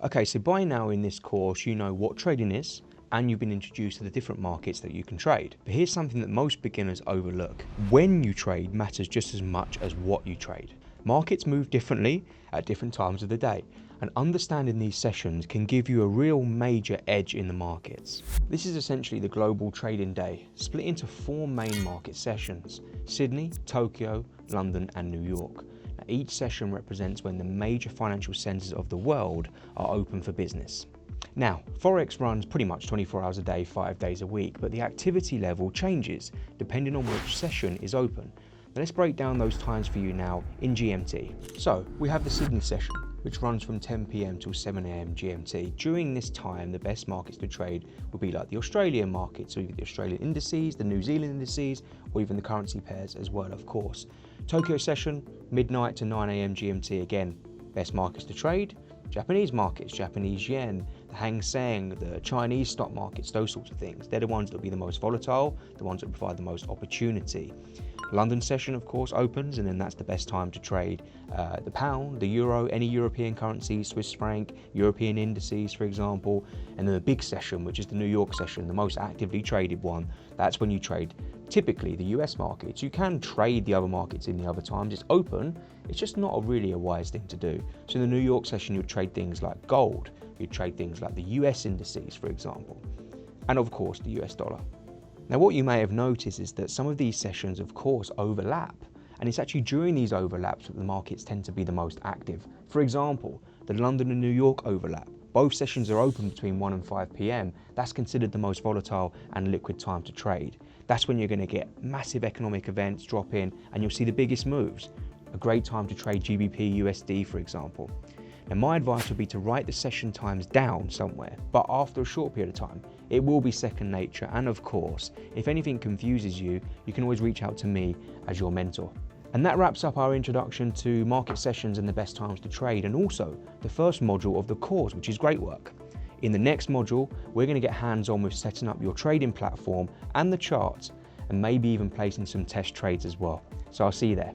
Okay, so by now in this course, you know what trading is and you've been introduced to the different markets that you can trade. But here's something that most beginners overlook. When you trade matters just as much as what you trade. Markets move differently at different times of the day, and understanding these sessions can give you a real major edge in the markets. This is essentially the global trading day, split into 4 main market sessions: Sydney, Tokyo, London and New York. Each session represents when the major financial centres of the world are open for business. Now, Forex runs pretty much 24 hours a day, 5 days a week, but the activity level changes depending on which session is open. Now, let's break down those times for you now in GMT. So, we have the Sydney session, which runs from 10 PM till 7 AM GMT. During this time, the best markets to trade would be like the Australian markets, so either the Australian indices, the New Zealand indices, or even the currency pairs as well, of course. Tokyo session, midnight to 9 AM GMT. Again, best markets to trade: Japanese markets, Japanese yen, the Hang Seng, the Chinese stock markets, those sorts of things. They're the ones that will be the most volatile, the ones that provide the most opportunity. London session, of course, opens, and then that's the best time to trade the pound, the euro, any European currencies, Swiss franc, European indices, for example. And then the big session, which is the New York session, the most actively traded one. That's when you trade typically the US markets. You can trade the other markets in the other times. It's open. It's just not really a wise thing to do. So in the New York session, you'd trade things like gold. You'd trade things like the US indices, for example. And of course, the US dollar. Now, what you may have noticed is that some of these sessions, of course, overlap. And it's actually during these overlaps that the markets tend to be the most active. For example, the London and New York overlap. Both sessions are open between 1 and 5 PM. That's considered the most volatile and liquid time to trade. That's when you're going to get massive economic events drop in and you'll see the biggest moves. A great time to trade GBP USD, for example. Now, my advice would be to write the session times down somewhere, but after a short period of time. It will be second nature, and of course, if anything confuses you, you can always reach out to me as your mentor. And that wraps up our introduction to market sessions and the best times to trade, and also the first module of the course, which is great work. In the next module, we're going to get hands-on with setting up your trading platform and the charts, and maybe even placing some test trades as well. So I'll see you there.